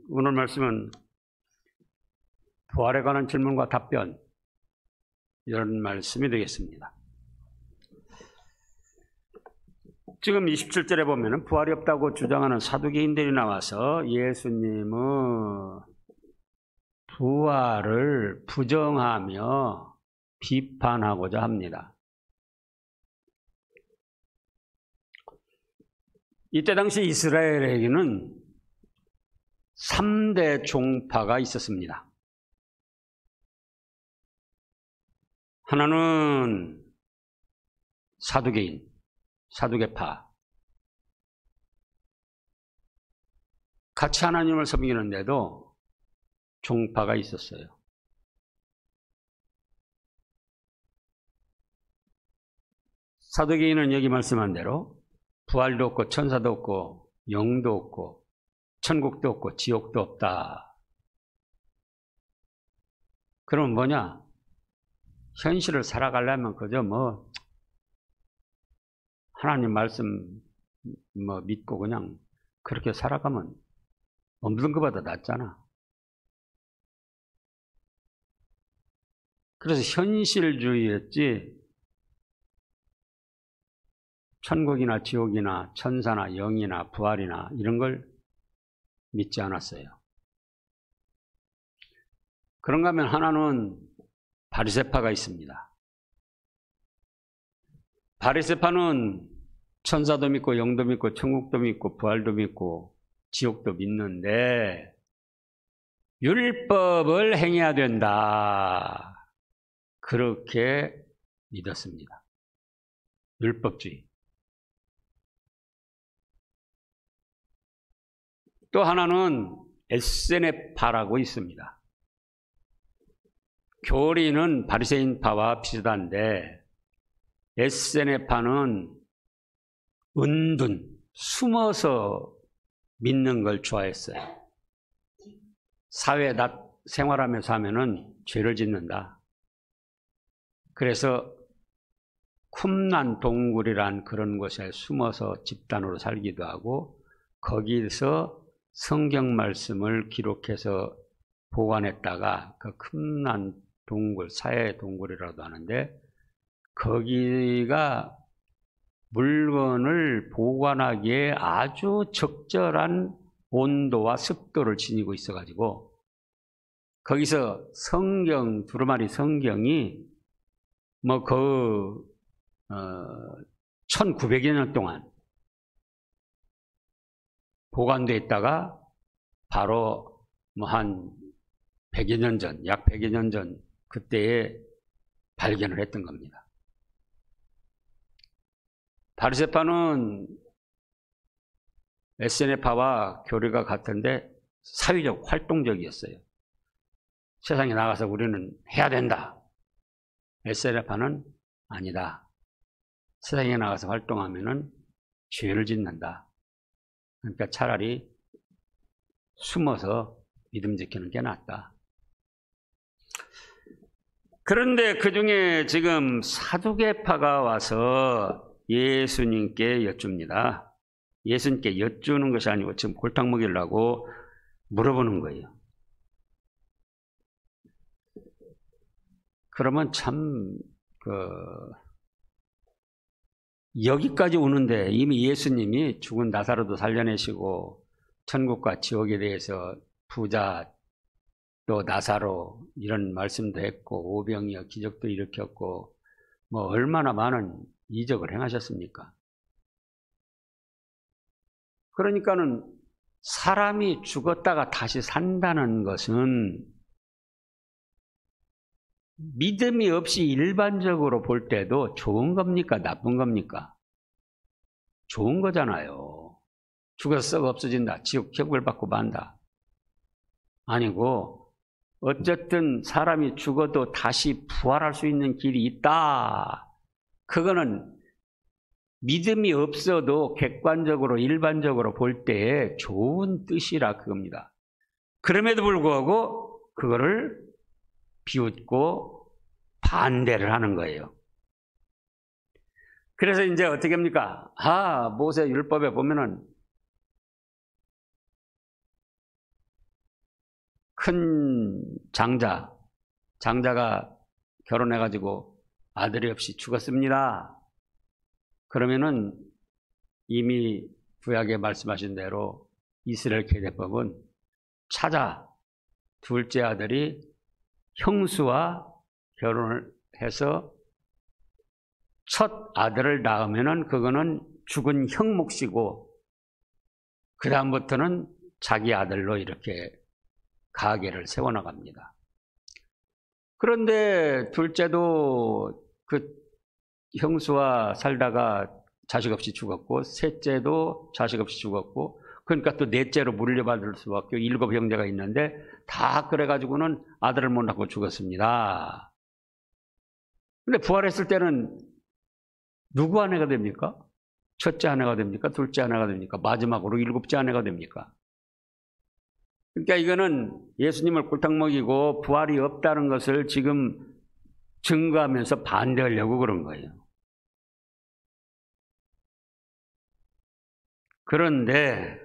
오늘 말씀은 부활에 관한 질문과 답변, 이런 말씀이 되겠습니다. 지금 27절에 보면 부활이 없다고 주장하는 사두개인들이 나와서 예수님의 부활을 부정하며 비판하고자 합니다. 이때 당시 이스라엘에게는 3대 종파가 있었습니다. 하나는 사두개인, 사두개파. 같이 하나님을 섬기는데도 종파가 있었어요. 사두개인은 여기 말씀한 대로 부활도 없고 천사도 없고 영도 없고 천국도 없고 지옥도 없다. 그럼 뭐냐? 현실을 살아가려면 그저 하나님 말씀 믿고 그냥 그렇게 살아가면 없는 것보다 낫잖아. 그래서 현실주의였지 천국이나 지옥이나 천사나 영이나 부활이나 이런 걸 믿지 않았어요. 그런가 하면 하나는 바리새파가 있습니다. 바리새파는 천사도 믿고 영도 믿고 천국도 믿고 부활도 믿고 지옥도 믿는데 율법을 행해야 된다. 그렇게 믿었습니다. 율법주의. 또 하나는 에세네파라고 있습니다. 교리는 바리새인파와 비슷한데 에세네파는 은둔, 숨어서 믿는 걸 좋아했어요. 사회에 생활하면서 하면은 죄를 짓는다. 그래서 쿰난 동굴이란 그런 곳에 숨어서 집단으로 살기도 하고 거기서 성경 말씀을 기록해서 보관했다가 그 쿰난 동굴, 사해 동굴이라고 하는데 거기가 물건을 보관하기에 아주 적절한 온도와 습도를 지니고 있어가지고 거기서 성경, 두루마리 성경이 1900여 년 동안 보관되어 있다가 바로 한 100여 년 전, 약 100여 년 전 그때에 발견을 했던 겁니다. 바리새파는 에세네파와 교리가 같은데 사회적 활동적이었어요. 세상에 나가서 우리는 해야 된다. 에세네파는 아니다. 세상에 나가서 활동하면은 죄를 짓는다. 그러니까 차라리 숨어서 믿음 지키는 게 낫다. 그런데 그 중에 지금 사두개파가 와서 예수님께 여쭙니다. 예수님께 여쭈는 것이 아니고 지금 골탕 먹이려고 물어보는 거예요. 그러면 참 여기까지 오는데 이미 예수님이 죽은 나사로도 살려내시고 천국과 지옥에 대해서 부자 또 나사로 이런 말씀도 했고 오병이어 기적도 일으켰고 얼마나 많은 이적을 행하셨습니까? 그러니까는 사람이 죽었다가 다시 산다는 것은 믿음이 없이 일반적으로 볼 때도 좋은 겁니까? 나쁜 겁니까? 좋은 거잖아요. 죽어서 썩어 없어진다. 지옥 처벌 받고 만다. 아니고 어쨌든 사람이 죽어도 다시 부활할 수 있는 길이 있다. 그거는 믿음이 없어도 객관적으로 일반적으로 볼 때에 좋은 뜻이라 그겁니다. 그럼에도 불구하고 그거를 비웃고 반대를 하는 거예요. 그래서 이제 어떻게 합니까? 모세 율법에 보면은 큰 장자가 결혼해가지고 아들이 없이 죽었습니다. 그러면은 이미 구약에 말씀하신 대로 이스라엘 계례법은 찾아 둘째 아들이 형수와 결혼을 해서 첫 아들을 낳으면은 그거는 죽은 형 몫이고 그 다음부터는 자기 아들로 이렇게 가계를 세워나갑니다. 그런데 둘째도 그 형수와 살다가 자식 없이 죽었고 셋째도 자식 없이 죽었고 그러니까 또 넷째로 물려받을 수밖에 7 형제가 있는데 다 그래가지고는 아들을 못 낳고 죽었습니다. 근데 부활했을 때는 누구 아내가 됩니까? 첫째 아내가 됩니까? 둘째 아내가 됩니까? 마지막으로 7째 아내가 됩니까? 그러니까 이거는 예수님을 꿀탕 먹이고 부활이 없다는 것을 지금 증거하면서 반대하려고 그런 거예요. 그런데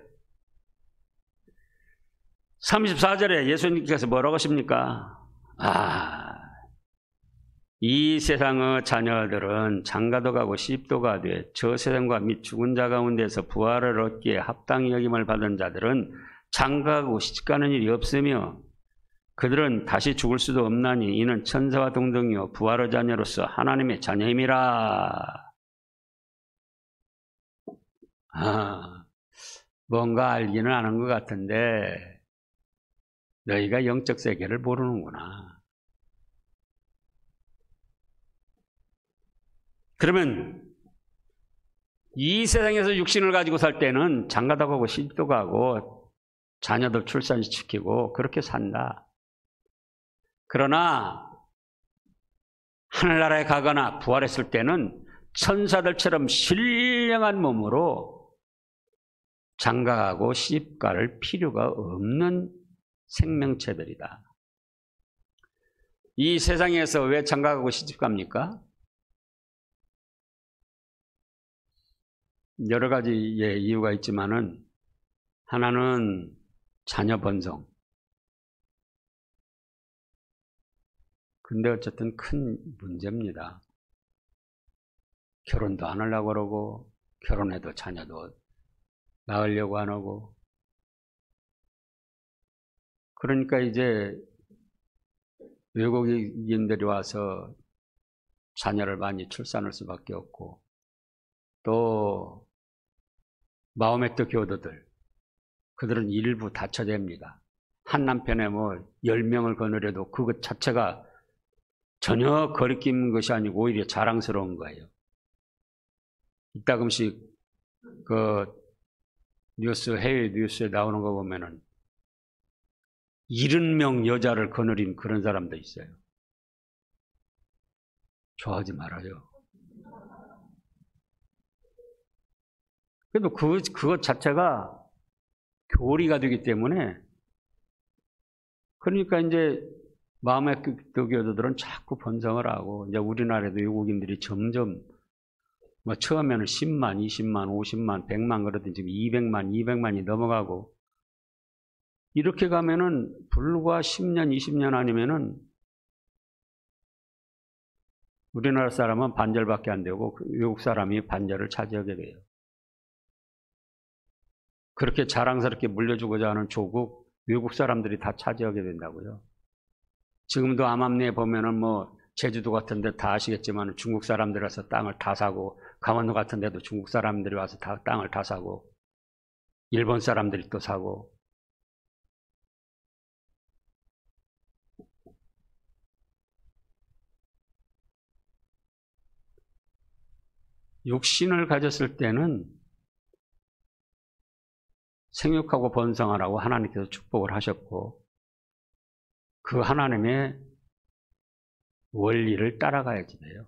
34절에 예수님께서 뭐라고 하십니까? 이 세상의 자녀들은 장가도 가고 시집도 가되 저 세상과 및 죽은 자 가운데서 부활을 얻기에 합당히 여김을 받은 자들은 장가가고 시집가는 일이 없으며 그들은 다시 죽을 수도 없나니 이는 천사와 동등이요 부활의 자녀로서 하나님의 자녀임이라. 뭔가 알기는 아는 것 같은데 너희가 영적 세계를 모르는구나. 그러면 이 세상에서 육신을 가지고 살 때는 장가도 가고 시집도 가고 자녀들 출산시키고 그렇게 산다. 그러나 하늘나라에 가거나 부활했을 때는 천사들처럼 신령한 몸으로 장가가고 시집갈 필요가 없는 생명체들이다. 이 세상에서 왜 장가가고 시집갑니까? 여러 가지의 이유가 있지만은 하나는 자녀 번성. 근데 어쨌든 큰 문제입니다. 결혼도 안 하려고 그러고 결혼해도 자녀도 낳으려고 안 하고 그러니까 이제 외국인들이 와서 자녀를 많이 출산할 수밖에 없고 또 마호메트 교도들 그들은 일부 다처제입니다. 한 남편에 뭐 10명을 거느려도 그것 자체가 전혀 거리끼는 것이 아니고 오히려 자랑스러운 거예요. 이따금씩 그 해외 뉴스에 나오는 거 보면은 70명 여자를 거느린 그런 사람도 있어요. 좋아하지 말아요. 그래도 그것 자체가 교리가 되기 때문에 그러니까 이제 마음의 교도들은 자꾸 번성을 하고 이제 우리나라에도 외국인들이 점점 뭐 처음에는 10만, 20만, 50만, 100만 그러더니 지금 200만, 200만이 넘어가고 이렇게 가면은 불과 10년, 20년 아니면은 우리나라 사람은 반절밖에 안 되고 외국 사람이 반절을 차지하게 돼요. 그렇게 자랑스럽게 물려주고자 하는 조국 외국 사람들이 다 차지하게 된다고요. 지금도 암암리에 보면은 뭐 제주도 같은 데 다 아시겠지만 중국 사람들이 와서 땅을 다 사고 강원도 같은 데도 중국 사람들이 와서 다 땅을 다 사고 일본 사람들이 또 사고 육신을 가졌을 때는 생육하고 번성하라고 하나님께서 축복을 하셨고 그 하나님의 원리를 따라가야지 돼요.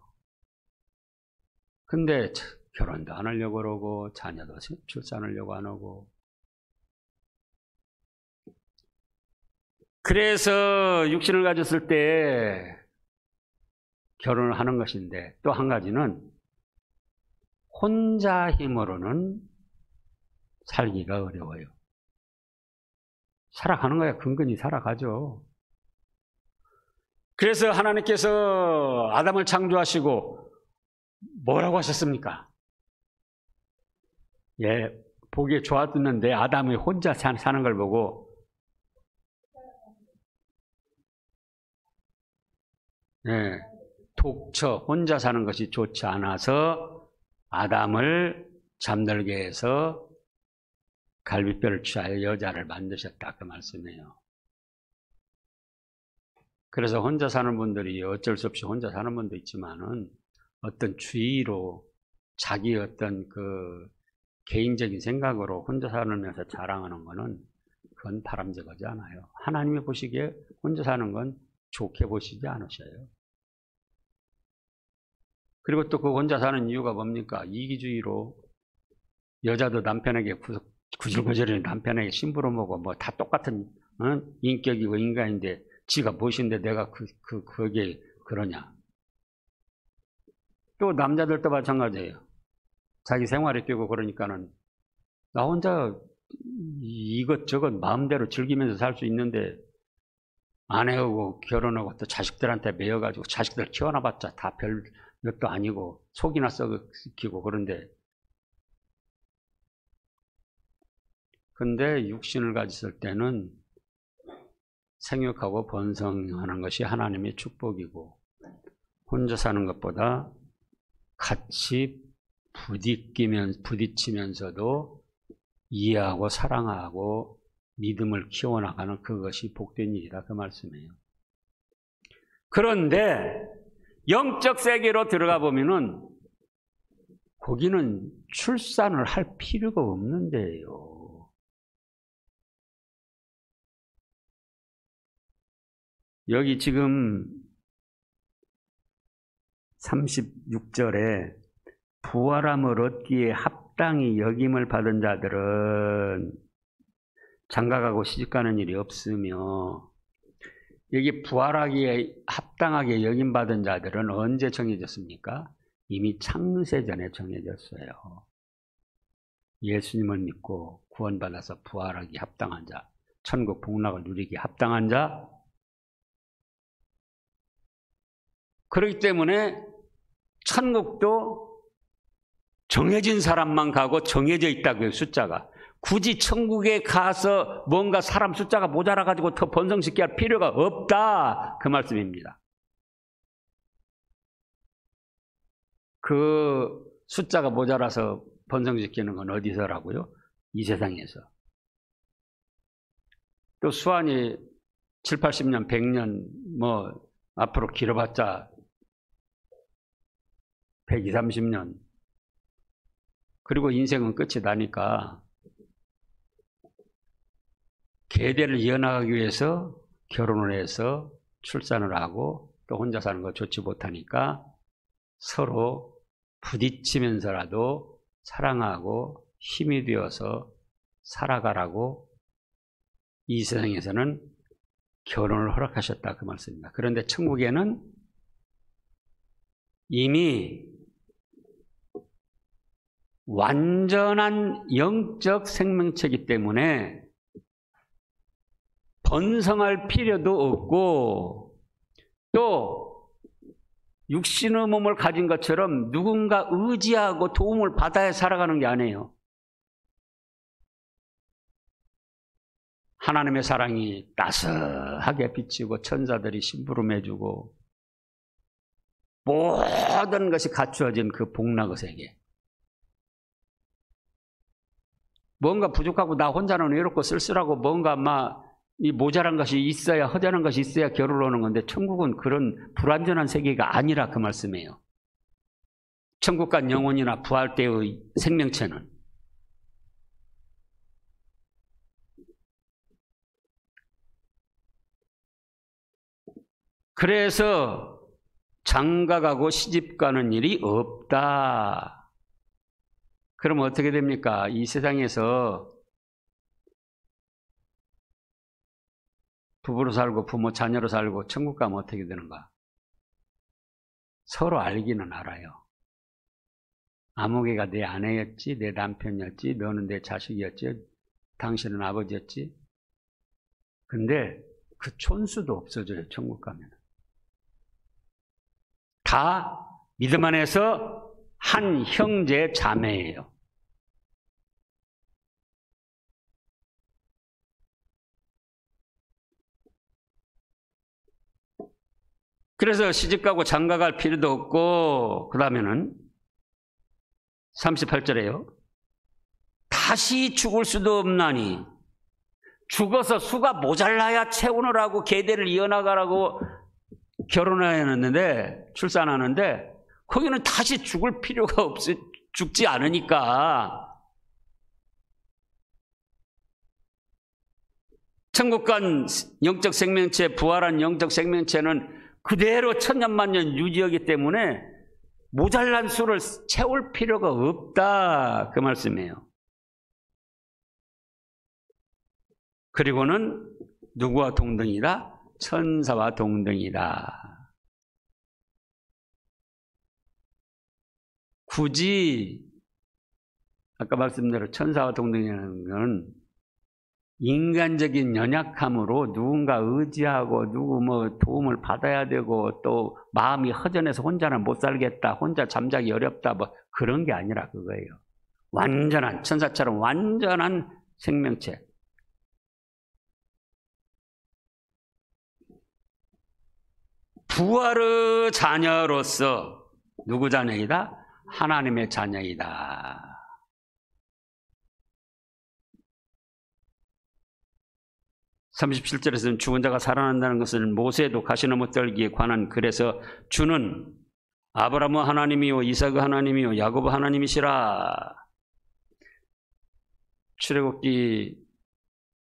근데 결혼도 안 하려고 그러고 자녀도 출산하려고 안 하고 그래서 육신을 가졌을 때 결혼을 하는 것인데 또 한 가지는 혼자 힘으로는 살기가 어려워요. 살아가는 거야. 근근히 살아가죠. 그래서 하나님께서 아담을 창조하시고 뭐라고 하셨습니까? 예, 보기에 좋았는데 아담이 혼자 사는 걸 보고 예, 독처 혼자 사는 것이 좋지 않아서 아담을 잠들게 해서 갈비뼈를 취하여 여자를 만드셨다 그 말씀이에요. 그래서 혼자 사는 분들이 어쩔 수 없이 혼자 사는 분도 있지만은 어떤 주의로 자기 어떤 그 개인적인 생각으로 혼자 살면서 자랑하는 거는 그건 바람직하지 않아요. 하나님이 보시기에 혼자 사는 건 좋게 보시지 않으셔요. 그리고 또 그 혼자 사는 이유가 뭡니까? 이기주의로 여자도 남편에게 구질구질이 남편에게 심부름하고 뭐 다 똑같은 인격이고 인간인데 지가 무엇인데 내가 거기에 그러냐. 또 남자들도 마찬가지예요. 자기 생활에 끼고 그러니까는 나 혼자 이것저것 마음대로 즐기면서 살 수 있는데 아내하고 결혼하고 또 자식들한테 매여가지고 자식들 키워놔봤자 다 별 것도 아니고 속이나 썩이고 그런데 근데 육신을 가졌을 때는 생육하고 번성하는 것이 하나님의 축복이고 혼자 사는 것보다 같이 부딪히면서도 이해하고 사랑하고 믿음을 키워나가는 그것이 복된 일이다 그 말씀이에요. 그런데 영적 세계로 들어가 보면은 거기는 출산을 할 필요가 없는데요. 여기 지금 36절에 부활함을 얻기에 합당히 여김을 받은 자들은 장가가고 시집가는 일이 없으며 여기 부활하기에 합당하게 여김받은 자들은 언제 정해졌습니까? 이미 창세전에 정해졌어요. 예수님을 믿고 구원받아서 부활하기 합당한 자, 천국 복락을 누리기 합당한 자. 그렇기 때문에 천국도 정해진 사람만 가고 정해져 있다고요, 숫자가. 굳이 천국에 가서 뭔가 사람 숫자가 모자라가지고 더 번성시켜야 할 필요가 없다. 그 말씀입니다. 그 숫자가 모자라서 번성시키는 건 어디서라고요? 이 세상에서. 또 수완이 7, 80년, 100년, 뭐, 앞으로 길어봤자 120, 30년. 그리고 인생은 끝이 나니까 계대를 이어나가기 위해서 결혼을 해서 출산을 하고 또 혼자 사는 거 좋지 못하니까 서로 부딪히면서라도 사랑하고 힘이 되어서 살아가라고 이 세상에서는 결혼을 허락하셨다 그 말씀입니다. 그런데 천국에는 이미 완전한 영적 생명체이기 때문에 번성할 필요도 없고 또 육신의 몸을 가진 것처럼 누군가 의지하고 도움을 받아야 살아가는 게 아니에요. 하나님의 사랑이 따스하게 비치고 천사들이 심부름해주고 모든 것이 갖추어진 그 복락의 세계. 뭔가 부족하고 나 혼자는 외롭고 쓸쓸하고 뭔가 이 모자란 것이 있어야 허전한 것이 있어야 결혼을 하는 건데 천국은 그런 불완전한 세계가 아니라 그 말씀이에요. 천국 간 영혼이나 부활 때의 생명체는 그래서 장가가고 시집가는 일이 없다. 그럼 어떻게 됩니까? 이 세상에서 부부로 살고 부모 자녀로 살고 천국 가면 어떻게 되는가? 서로 알기는 알아요. 아무개가 내 아내였지, 내 남편이었지, 너는 내 자식이었지, 당신은 아버지였지. 근데 그 촌수도 없어져요, 천국 가면. 다 믿음 안에서 한 형제 자매예요. 그래서 시집가고 장가갈 필요도 없고, 그 다음에는 38절에요. 다시 죽을 수도 없나니 죽어서 수가 모자라야 채우느라고 계대를 이어나가라고 결혼하였는데, 출산하는데 거기는 다시 죽을 필요가 없어. 죽지 않으니까. 천국 간 영적 생명체, 부활한 영적 생명체는 그대로 천년만년 유지하기 때문에 모자란 수를 채울 필요가 없다, 그 말씀이에요. 그리고는 누구와 동등이다? 천사와 동등이다. 굳이 아까 말씀대로 천사와 동등이라는 건 인간적인 연약함으로 누군가 의지하고 누구 뭐 도움을 받아야 되고 또 마음이 허전해서 혼자는 못 살겠다, 혼자 잠자기 어렵다, 뭐 그런 게 아니라 그거예요. 완전한, 천사처럼 완전한 생명체. 부활의 자녀로서 누구 자녀이다? 하나님의 자녀이다. 37절에서는 죽은 자가 살아난다는 것을 모세도 가시나무 떨기에 관한 글에서 주는 아브라함 하나님이요 이삭 하나님이요 야곱 하나님이시라. 출애굽기,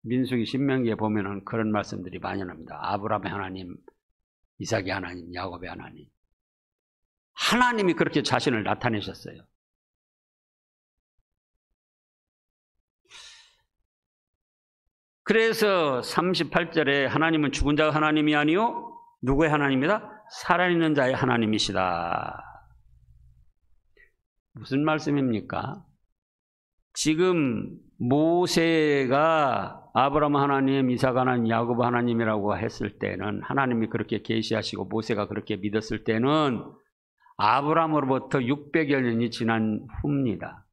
민수기, 신명기에 보면은 그런 말씀들이 많이 납니다. 아브라함의 하나님, 이삭의 하나님, 야곱의 하나님. 하나님이 그렇게 자신을 나타내셨어요. 그래서 38절에 하나님은 죽은 자의 하나님이 아니요 누구의 하나님이다? 살아있는 자의 하나님이시다. 무슨 말씀입니까? 지금 모세가 아브라함 하나님, 이삭 하나님, 야곱 하나님이라고 했을 때는, 하나님이 그렇게 계시하시고 모세가 그렇게 믿었을 때는 아브라함으로부터 600여 년이 지난 후입니다.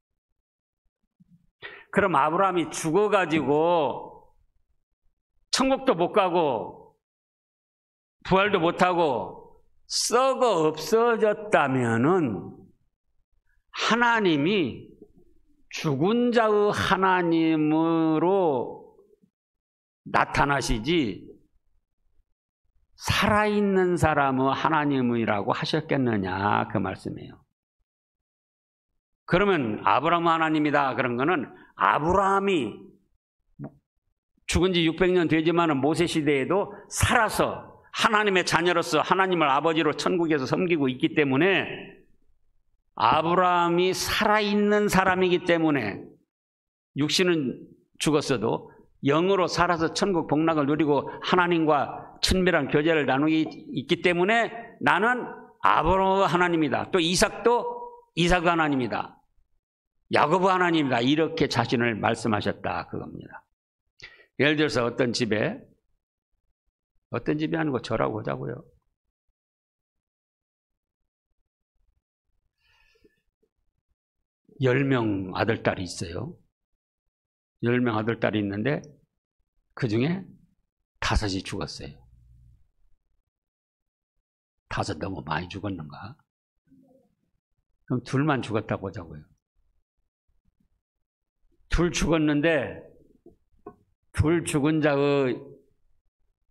그럼 아브라함이 죽어가지고 천국도 못 가고 부활도 못 하고 썩어 없어졌다면은 하나님이 죽은 자의 하나님으로 나타나시지 살아있는 사람의 하나님이라고 하셨겠느냐, 그 말씀이에요. 그러면 아브라함 하나님이다 그런 거는 아브라함이 죽은 지 600년 되지만 모세 시대에도 살아서 하나님의 자녀로서 하나님을 아버지로 천국에서 섬기고 있기 때문에, 아브라함이 살아있는 사람이기 때문에 육신은 죽었어도 영으로 살아서 천국 복락을 누리고 하나님과 친밀한 교제를 나누기 있기 때문에 나는 아브라함 하나님이다. 또 이삭도 이삭 하나님이다. 야곱 하나님이다. 이렇게 자신을 말씀하셨다, 그겁니다. 예를 들어서 어떤 집에 하는 거 저라고 하자고요. (10명) 아들딸이 있어요. 10명 아들딸이 있는데 그 중에 5이 죽었어요. 5 너무 많이 죽었는가? 그럼 2만 죽었다고 하자고요. 2 죽었는데 2 죽은 자의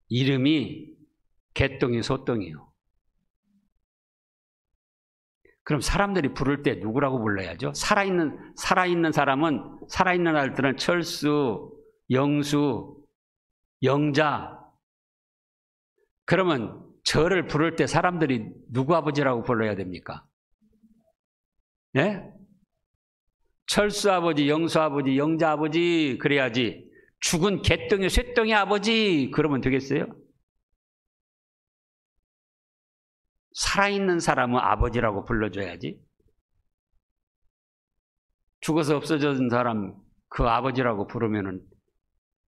이름이 개똥이 소똥이요. 그럼 사람들이 부를 때 누구라고 불러야죠? 살아있는 사람은, 살아있는 아들들은 철수, 영수, 영자. 그러면 저를 부를 때 사람들이 누구 아버지라고 불러야 됩니까? 예? 철수 아버지, 영수 아버지, 영자 아버지 그래야지. 죽은 개똥이 쇠똥이 아버지 그러면 되겠어요? 살아있는 사람은 아버지라고 불러줘야지. 죽어서 없어진 사람 그 아버지라고 부르면은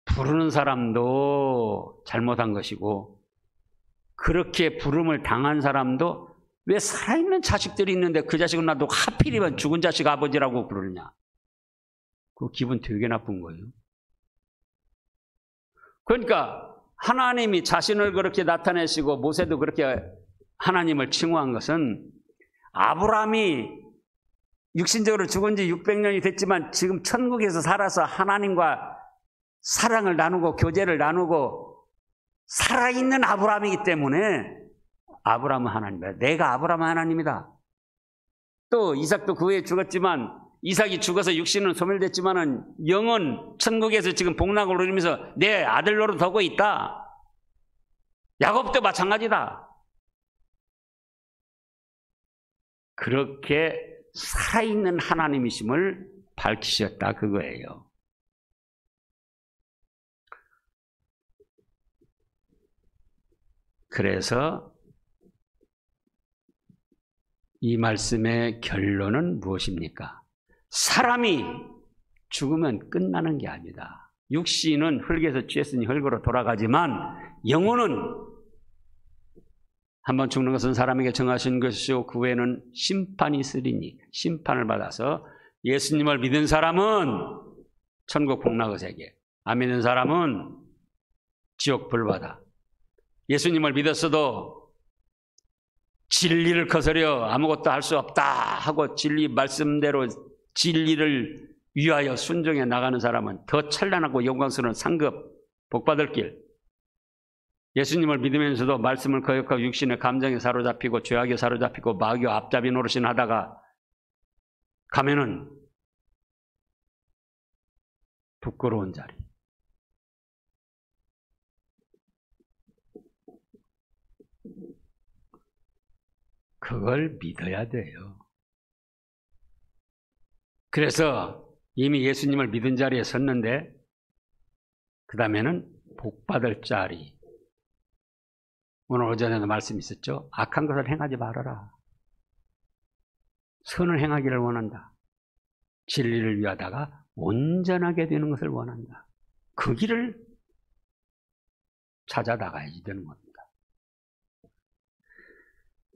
부르는 사람도 잘못한 것이고 그렇게 부름을 당한 사람도 왜 살아있는 자식들이 있는데 그 자식은 나도 하필이면 죽은 자식 아버지라고 부르느냐. 그 기분 되게 나쁜 거예요. 그러니까 하나님이 자신을 그렇게 나타내시고 모세도 그렇게 하나님을 칭호한 것은 아브라함이 육신적으로 죽은 지 600년이 됐지만 지금 천국에서 살아서 하나님과 사랑을 나누고 교제를 나누고 살아있는 아브라함이기 때문에 아브라함은 하나님이다. 내가 아브라함 하나님이다. 또 이삭도 그 후에 죽었지만 이삭이 죽어서 육신은 소멸됐지만은 영은 천국에서 지금 복락을 누리면서 내 아들 노릇하고 있다. 야곱도 마찬가지다. 그렇게 살아있는 하나님이심을 밝히셨다 그거예요. 그래서 이 말씀의 결론은 무엇입니까? 사람이 죽으면 끝나는 게 아니다. 육신은 흙에서 취했으니 흙으로 돌아가지만 영혼은 한번 죽는 것은 사람에게 정하신 것이요 그 후에는 심판이 있으리니 심판을 받아서 예수님을 믿은 사람은 천국 복락의 세계, 안 믿는 사람은 지옥 불바다. 예수님을 믿었어도 진리를 거스려 아무것도 할 수 없다 하고 진리 말씀대로 진리를 위하여 순종해 나가는 사람은 더 찬란하고 영광스러운 상급 복받을 길. 예수님을 믿으면서도 말씀을 거역하고 육신의 감정에 사로잡히고 죄악에 사로잡히고 마귀와 앞잡이 노릇을 하다가 가면은 부끄러운 자리. 그걸 믿어야 돼요. 그래서 이미 예수님을 믿은 자리에 섰는데 그 다음에는 복받을 자리. 오늘 오전에도 말씀 있었죠. 악한 것을 행하지 말아라. 선을 행하기를 원한다. 진리를 위하다가 온전하게 되는 것을 원한다. 그 길을 찾아 나가야지 되는 겁니다.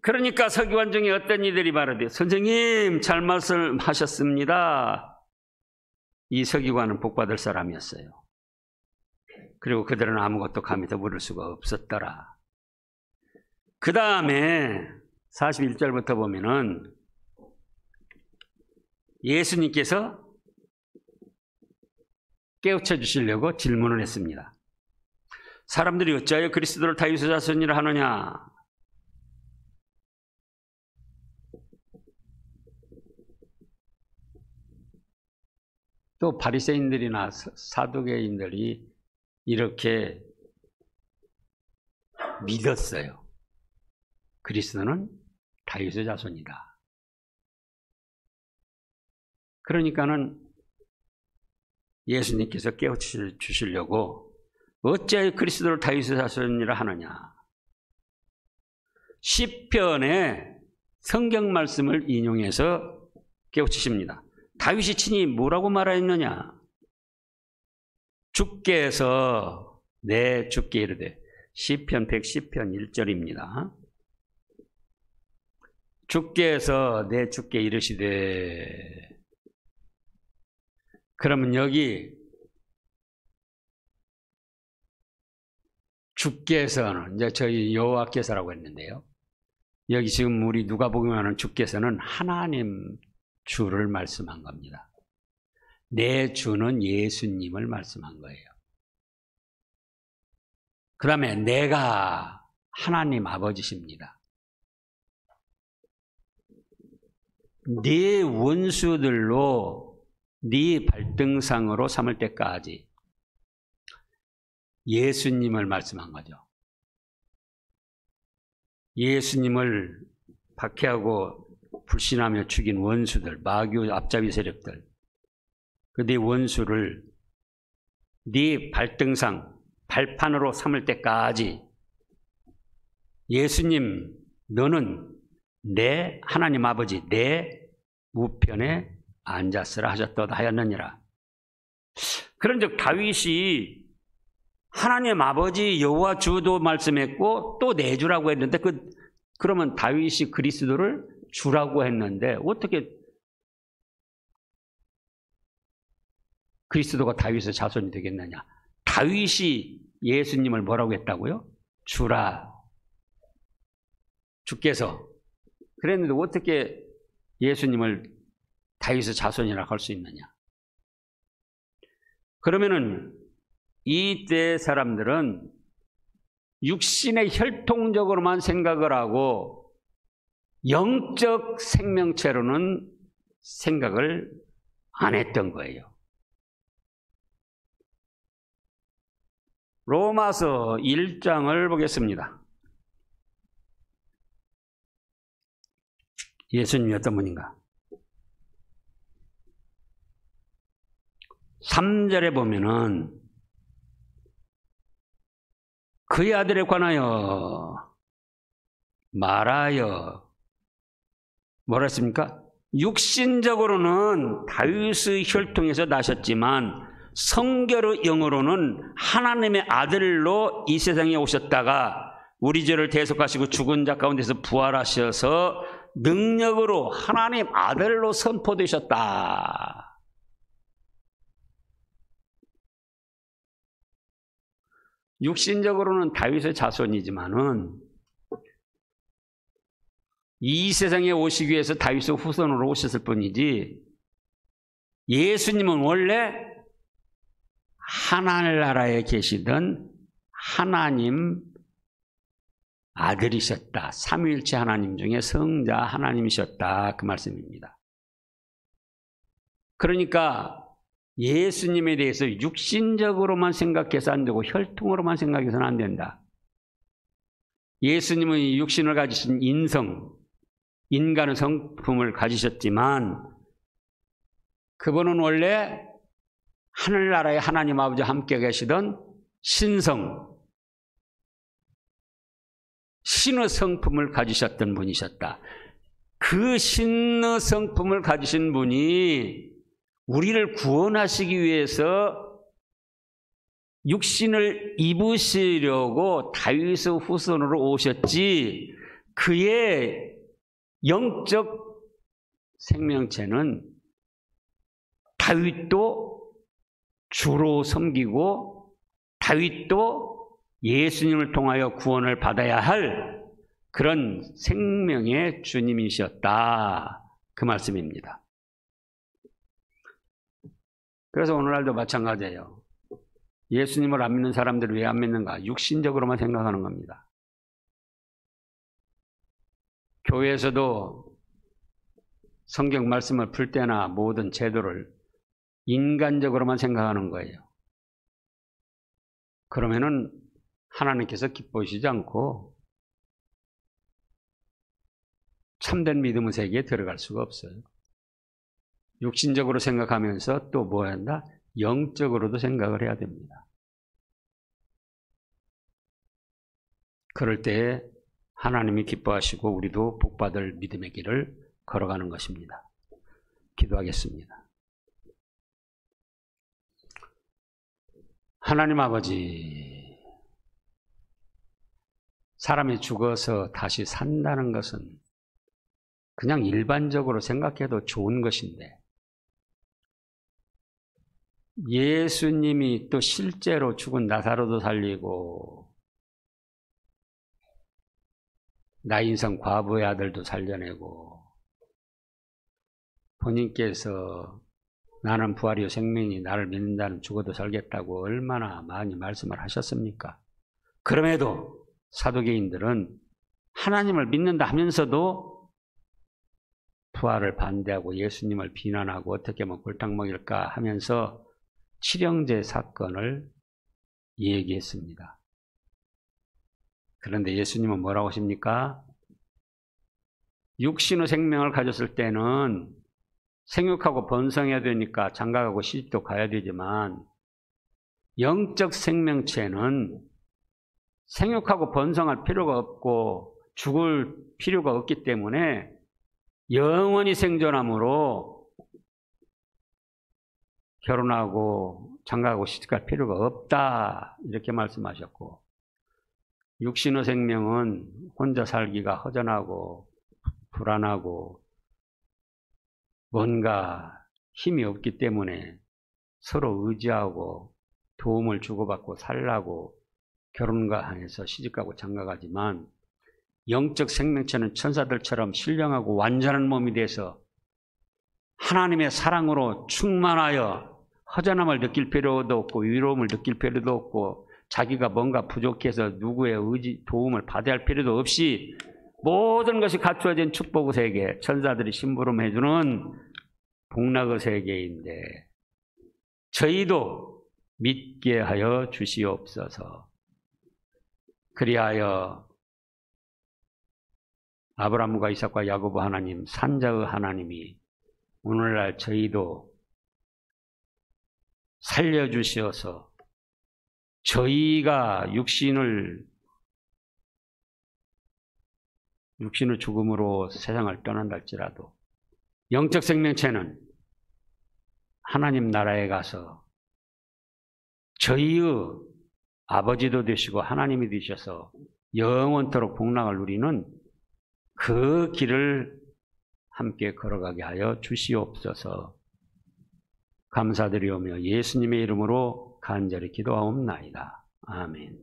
그러니까 서기관 중에 어떤 이들이 말하되 선생님 잘 말씀하셨습니다. 이 서기관은 복받을 사람이었어요. 그리고 그들은 아무것도 감히 더 물을 수가 없었더라. 그 다음에 41절부터 보면은 예수님께서 깨우쳐 주시려고 질문을 했습니다. 사람들이 어찌하여 그리스도를 다윗의 자손이라 하느냐? 또 바리새인들이나 사두개인들이 이렇게 믿었어요. 그리스도는 다윗의 자손이다. 그러니까는 예수님께서 깨우쳐 주시려고 어찌하여 그리스도를 다윗의 자손이라 하느냐. 시편의 성경 말씀을 인용해서 깨우치십니다. 다윗이 친히 뭐라고 말하였느냐? 주께서 내 주께 이르되 시편 110편 1절입니다. 주께서 내 주께 이르시되 그러면 여기 주께서는 이제 저희 여호와께서라고 했는데요. 여기 지금 우리 누가복음에 하는 주께서는 하나님 주를 말씀한 겁니다. 내 주는 예수님을 말씀한 거예요. 그 다음에 내가 하나님 아버지십니다. 네 원수들로 네 발등상으로 삼을 때까지 예수님을 말씀한 거죠. 예수님을 박해하고 불신하며 죽인 원수들, 마귀 앞잡이 세력들, 그 네 원수를 네 발등상, 발판으로 삼을 때까지 예수님, 너는 내 하나님 아버지 내 우편에 앉았으라 하셨도다 하였느니라. 그런즉 다윗이 하나님 아버지 여호와 주도 말씀했고 또 내 주라고 했는데 그러면 다윗이 그리스도를 주라고 했는데 어떻게 그리스도가 다윗의 자손이 되겠느냐? 다윗이 예수님을 뭐라고 했다고요? 주라. 주께서. 그랬는데 어떻게 예수님을 다윗의 자손이라고 할 수 있느냐? 그러면은 이때 사람들은 육신의 혈통적으로만 생각을 하고 영적 생명체로는 생각을 안 했던 거예요. 로마서 1장을 보겠습니다. 예수님이 어떤 분인가? 3절에 보면은 그의 아들에 관하여 말하여 뭐라 했습니까? 육신적으로는 다윗의 혈통에서 나셨지만 성결의 영으로는 하나님의 아들로 이 세상에 오셨다가 우리 죄를 대속하시고 죽은 자 가운데서 부활하셔서 능력으로 하나님 아들로 선포되셨다. 육신적으로는 다윗의 자손이지만은 이 세상에 오시기 위해서 다윗의 후손으로 오셨을 뿐이지 예수님은 원래 하늘나라에 계시던 하나님 아들이셨다. 삼위일체 하나님 중에 성자 하나님이셨다. 그 말씀입니다. 그러니까 예수님에 대해서 육신적으로만 생각해서 안 되고 혈통으로만 생각해서는 안 된다. 예수님은 육신을 가지신 인간의 성품을 가지셨지만 그분은 원래 하늘나라에 하나님 아버지와 함께 계시던 신의 성품을 가지셨던 분이셨다. 그 신의 성품을 가지신 분이 우리를 구원하시기 위해서 육신을 입으시려고 다윗의 후손으로 오셨지 그의 영적 생명체는 다윗도 주로 섬기고 다윗도 예수님을 통하여 구원을 받아야 할 그런 생명의 주님이셨다. 그 말씀입니다. 그래서 오늘날도 마찬가지예요. 예수님을 안 믿는 사람들이 왜 안 믿는가? 육신적으로만 생각하는 겁니다. 교회에서도 성경 말씀을 풀 때나 모든 제도를 인간적으로만 생각하는 거예요. 그러면은 하나님께서 기뻐하시지 않고 참된 믿음의 세계에 들어갈 수가 없어요. 육신적으로 생각하면서 또 뭐 한다? 영적으로도 생각을 해야 됩니다. 그럴 때 하나님이 기뻐하시고 우리도 복받을 믿음의 길을 걸어가는 것입니다. 기도하겠습니다. 하나님 아버지, 사람이 죽어서 다시 산다는 것은 그냥 일반적으로 생각해도 좋은 것인데 예수님이 또 실제로 죽은 나사로도 살리고 나인성 과부의 아들도 살려내고 본인께서 나는 부활이요 생명이 나를 믿는다는 죽어도 살겠다고 얼마나 많이 말씀을 하셨습니까? 그럼에도 사두개인들은 하나님을 믿는다 하면서도 부활을 반대하고 예수님을 비난하고 어떻게 하면 골탕 먹일까 하면서 칠형제 사건을 얘기했습니다. 그런데 예수님은 뭐라고 하십니까? 육신의 생명을 가졌을 때는 생육하고 번성해야 되니까 장가가고 시집도 가야 되지만 영적 생명체는 생육하고 번성할 필요가 없고 죽을 필요가 없기 때문에 영원히 생존함으로 결혼하고 장가가고 시집갈 필요가 없다 이렇게 말씀하셨고, 육신의 생명은 혼자 살기가 허전하고 불안하고 뭔가 힘이 없기 때문에 서로 의지하고 도움을 주고받고 살라고 결혼과 해서 시집가고 장가가지만, 영적 생명체는 천사들처럼 신령하고 완전한 몸이 돼서 하나님의 사랑으로 충만하여 허전함을 느낄 필요도 없고 위로움을 느낄 필요도 없고 자기가 뭔가 부족해서 누구의 의지, 도움을 받아야 할 필요도 없이 모든 것이 갖추어진 축복의 세계, 천사들이 심부름해주는 복락의 세계인데, 저희도 믿게 하여 주시옵소서. 그리하여 아브라함과 이삭과 야고보 하나님, 산자의 하나님이 오늘날 저희도 살려주시어서 저희가 육신을 죽음으로 세상을 떠난다 할지라도 영적 생명체는 하나님 나라에 가서 저희의 아버지도 되시고 하나님이 되셔서 영원토록 복락을 누리는 그 길을 함께 걸어가게 하여 주시옵소서. 감사드리오며 예수님의 이름으로 간절히 기도하옵나이다. 아멘.